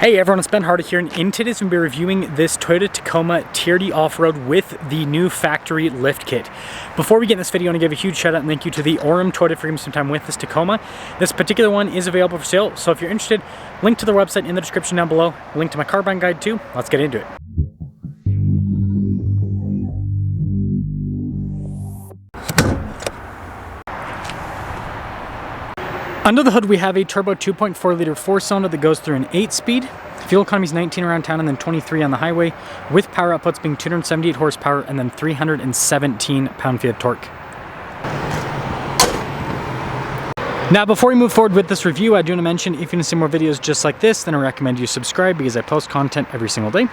Hey everyone, it's Ben Hardy here, and in today's we'll be reviewing this Toyota Tacoma TRD Off-Road with the new factory lift kit. Before we get in this video, I want to give a huge shout out and thank you to the Orem Toyota for giving me some time with this Tacoma. This particular one is available for sale, so if you're interested, link to the website in the description down below, link to my car buying guide too. Let's get into it. Under the hood, we have a turbo 2.4 liter 4-cylinder that goes through an 8-speed. Fuel economy is 19 around town and then 23 on the highway, with power outputs being 278 horsepower and then 317 pound-feet of torque. Now, before we move forward with this review, I do want to mention if you want to see more videos just like this, then I recommend you subscribe because I post content every single day.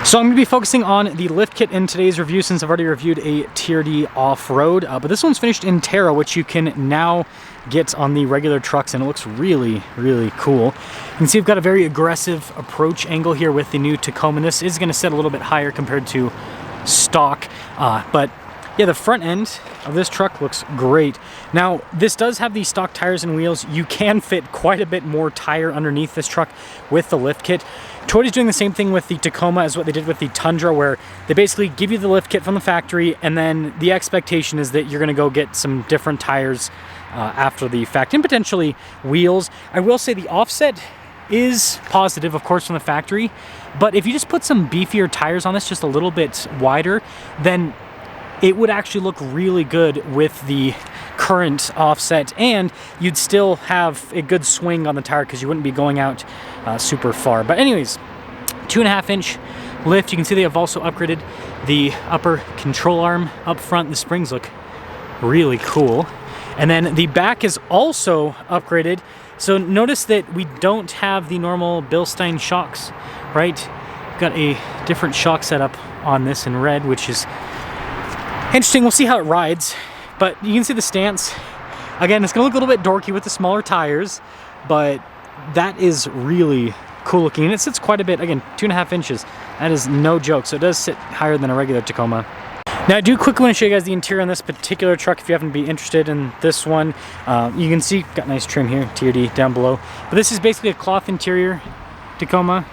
So I'm going to be focusing on the lift kit in today's review since I've already reviewed a TRD Off-Road, but this one's finished in Terra, which you can now get on the regular trucks, and it looks really, really cool. You can see we've got a very aggressive approach angle here with the new Tacoma. This is going to set a little bit higher compared to stock, but yeah, the front end of this truck looks great. Now, this does have the stock tires and wheels. You can fit quite a bit more tire underneath this truck with the lift kit. Toyota's doing the same thing with the Tacoma as what they did with the Tundra, where they basically give you the lift kit from the factory, and then the expectation is that you're going to go get some different tires after the fact, and potentially wheels. I will say the offset is positive, of course, from the factory, but if you just put some beefier tires on this, just a little bit wider, then it would actually look really good with the current offset, and you'd still have a good swing on the tire because you wouldn't be going out super far. But anyways, 2.5-inch lift. You can see they have also upgraded the upper control arm up front. The springs look really cool. And then the back is also upgraded. So notice that we don't have the normal Bilstein shocks, right? We've got a different shock setup on this in red, which is interesting. We'll see how it rides, but you can see the stance. Again, it's gonna look a little bit dorky with the smaller tires, but that is really cool looking. And it sits quite a bit, again, 2.5 inches. That is no joke. So it does sit higher than a regular Tacoma. Now, I do quickly want to show you guys the interior on this particular truck if you happen to be interested in this one. You can see, got nice trim here, TRD down below. But this is basically a cloth interior Tacoma.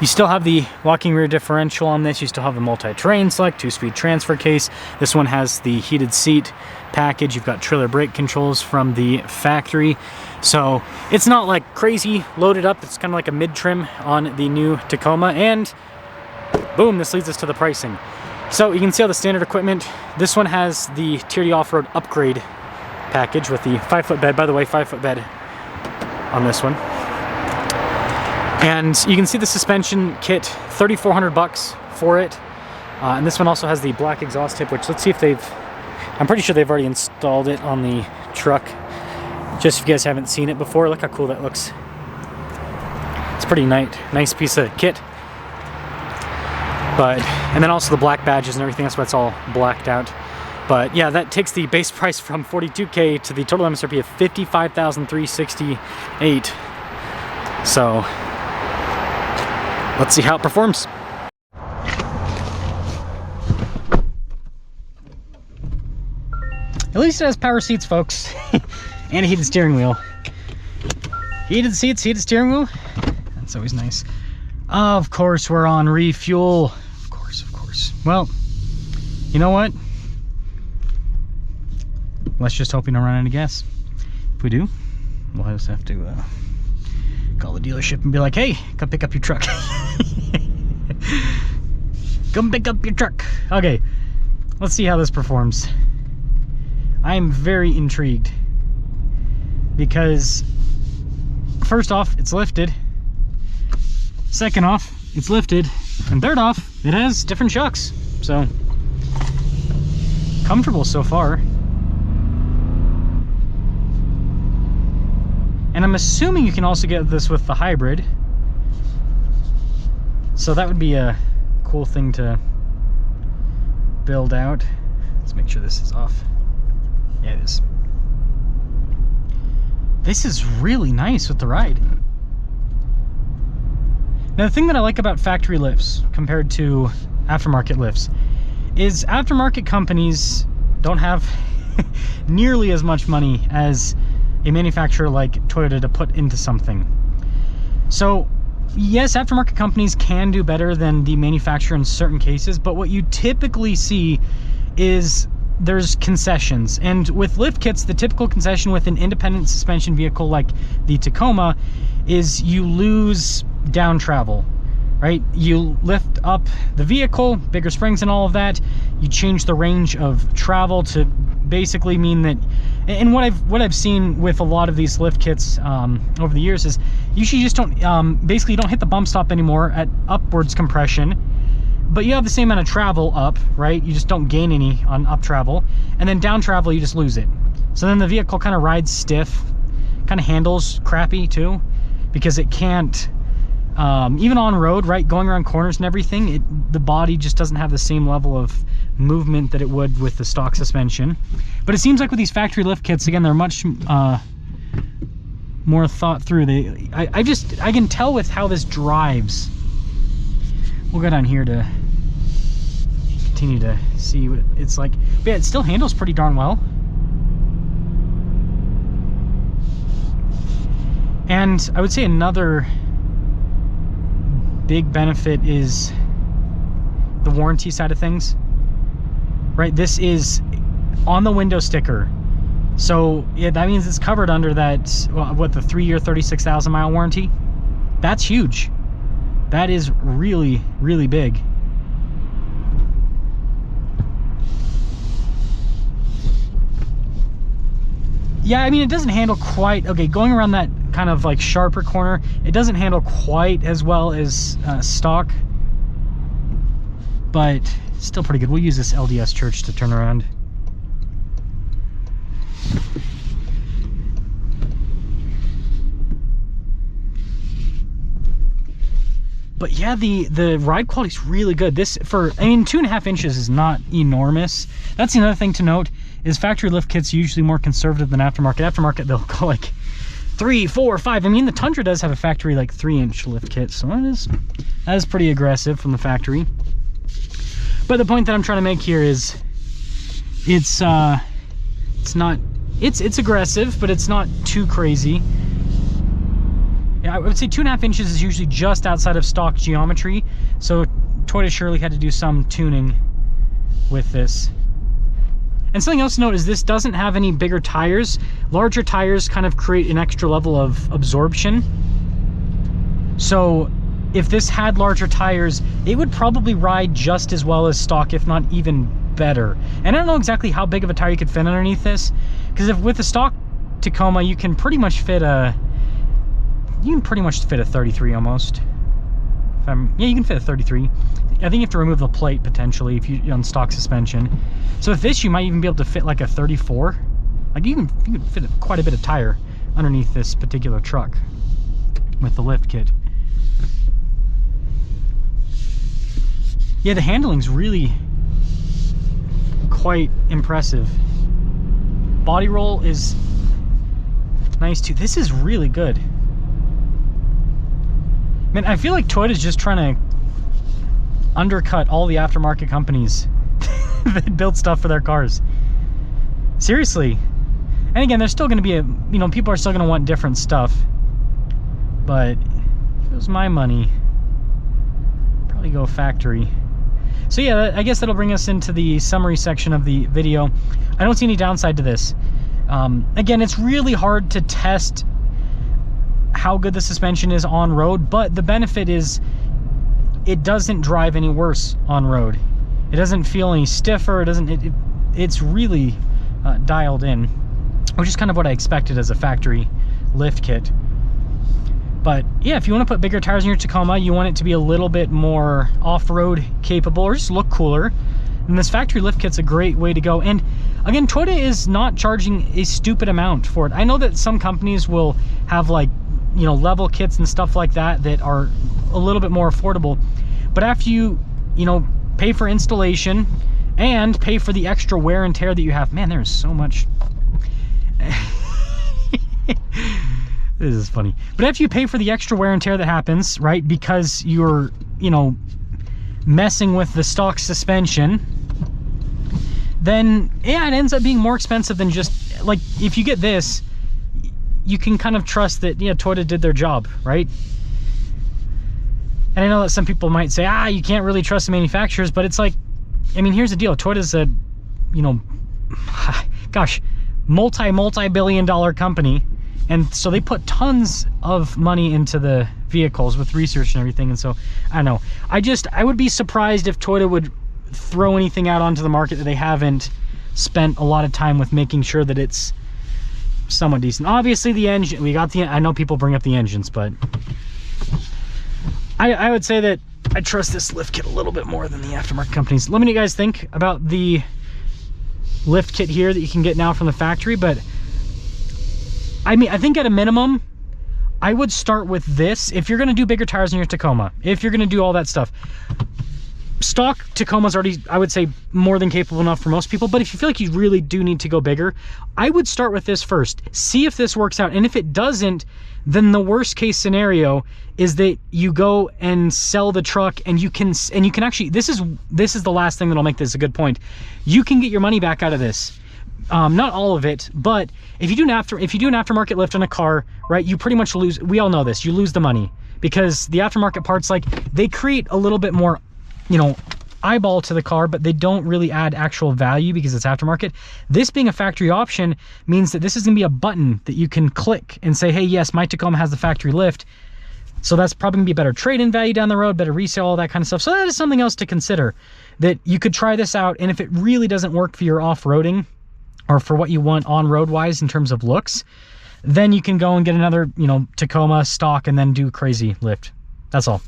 You still have the walking rear differential on this. You still have the multi-terrain select, 2-speed transfer case. This one has the heated seat package. You've got trailer brake controls from the factory. So it's not like crazy loaded up. It's kind of like a mid-trim on the new Tacoma. And boom, this leads us to the pricing. So you can see all the standard equipment. This one has the TRD Off-Road upgrade package with the 5-foot bed. By the way, 5-foot bed on this one. And you can see the suspension kit, $3,400 for it. And this one also has the black exhaust tip, which let's see if I'm pretty sure they've already installed it on the truck. Just if you guys haven't seen it before, look how cool that looks. It's pretty nice piece of kit. And then also the black badges and everything, that's why it's all blacked out. But yeah, that takes the base price from $42K to the total MSRP of $55,368. So let's see how it performs. At least it has power seats, folks. And a heated steering wheel. Heated seats, heated steering wheel. That's always nice. Of course, we're on refuel. Of course. Well, you know what? Let's just hope we don't run out of gas. If we do, we'll just have to call the dealership and be like, hey, come pick up your truck. Come pick up your truck. Okay, let's see how this performs. I'm very intrigued because first off, it's lifted. Second off, it's lifted. And third off, it has different shocks. So, comfortable so far. And I'm assuming you can also get this with the hybrid. So that would be a cool thing to build out. Let's make sure this is off. Yeah, it is. This is really nice with the ride. Now, the thing that I like about factory lifts compared to aftermarket lifts is aftermarket companies don't have nearly as much money as a manufacturer like Toyota to put into something. So yes, aftermarket companies can do better than the manufacturer in certain cases, but what you typically see is there's concessions. And with lift kits, the typical concession with an independent suspension vehicle like the Tacoma is you lose down travel, right? You lift up the vehicle, bigger springs and all of that. You change the range of travel to basically mean that, and what I've seen with a lot of these lift kits over the years is usually you just don't, basically you don't hit the bump stop anymore at upwards compression, but you have the same amount of travel up, right? You just don't gain any on up travel, and then down travel you just lose it. So then the vehicle kind of rides stiff, kind of handles crappy too, because it can't, even on road, right, going around corners and everything, the body just doesn't have the same level of movement that it would with the stock suspension. But it seems like with these factory lift kits, again, they're much more thought through. I can tell with how this drives. We'll go down here to continue to see what it's like. But yeah, it still handles pretty darn well. And I would say another big benefit is the warranty side of things, right? This is on the window sticker, so yeah, that means it's covered under that, what, the 3-year 36,000 mile warranty. That's huge. That is really, really big. Yeah, I mean, it doesn't handle quite, okay, going around that kind of like sharper corner, it doesn't handle quite as well as stock, but still pretty good. We'll use this LDS church to turn around. But yeah, the ride quality is really good. This, for, I mean, 2.5 inches is not enormous. That's another thing to note, is factory lift kits usually more conservative than aftermarket. Aftermarket, they'll go like 3, 4, 5. I mean, the Tundra does have a factory like 3-inch lift kit, so that is pretty aggressive from the factory. But the point that I'm trying to make here is it's aggressive, but it's not too crazy. Yeah, I would say 2.5 inches is usually just outside of stock geometry, so Toyota surely had to do some tuning with this. And something else to note is this doesn't have any bigger tires. Larger tires kind of create an extra level of absorption. So if this had larger tires, it would probably ride just as well as stock, if not even better. And I don't know exactly how big of a tire you could fit underneath this, because if with the stock Tacoma, you can pretty much fit a 33 almost. Yeah, you can fit a 33. I think you have to remove the plate potentially if you on stock suspension. So with this, you might even be able to fit like a 34. Like you can fit quite a bit of tire underneath this particular truck with the lift kit. Yeah, the handling's really quite impressive. Body roll is nice too. This is really good. Man, I feel like Toyota's just trying to undercut all the aftermarket companies that build stuff for their cars. Seriously. And again, there's still going to be people are still going to want different stuff. But if it was my money, I'd probably go factory. So yeah, I guess that'll bring us into the summary section of the video. I don't see any downside to this. Again, it's really hard to test how good the suspension is on road, but the benefit is it doesn't drive any worse on road. It doesn't feel any stiffer. It's really dialed in, which is kind of what I expected as a factory lift kit. But yeah, if you want to put bigger tires in your Tacoma, you want it to be a little bit more off-road capable or just look cooler, and this factory lift kit's a great way to go. And again, Toyota is not charging a stupid amount for it. I know that some companies will have like, level kits and stuff like that that are a little bit more affordable, but after you pay for installation and pay for the extra wear and tear that you have, man, there's so much. This is funny. But after you pay for the extra wear and tear that happens, right, because you're messing with the stock suspension, then yeah, it ends up being more expensive than just, like, if you get this, you can kind of trust that, yeah, Toyota did their job, right? I know that some people might say, you can't really trust the manufacturers, but it's like, I mean, here's the deal. Toyota's a, you know, gosh, multi-billion dollar company. And so they put tons of money into the vehicles with research and everything. And so, I don't know. I would be surprised if Toyota would throw anything out onto the market that they haven't spent a lot of time with making sure that it's somewhat decent. Obviously, the engine, I know people bring up the engines, but I would say that I trust this lift kit a little bit more than the aftermarket companies. Let me know what you guys think about the lift kit here that you can get now from the factory. But I mean, I think at a minimum, I would start with this. If you're going to do bigger tires in your Tacoma, if you're going to do all that stuff, stock Tacoma's already, I would say, more than capable enough for most people. But if you feel like you really do need to go bigger, I would start with this first. See if this works out. And if it doesn't, then the worst case scenario is that you go and sell the truck, and you can actually, this is the last thing that'll make this a good point. You can get your money back out of this. Not all of it, but if you do an aftermarket lift on a car, right, you pretty much lose. We all know this. You lose the money because the aftermarket parts, like, they create a little bit more, you know, eyeball to the car, but they don't really add actual value because it's aftermarket. This being a factory option means that this is gonna be a button that you can click and say, hey, yes, my Tacoma has the factory lift. So that's probably gonna be a better trade-in value down the road, better resale, all that kind of stuff. So that is something else to consider, that you could try this out. And if it really doesn't work for your off-roading or for what you want on-road wise in terms of looks, then you can go and get another, you know, Tacoma stock and then do crazy lift. That's all.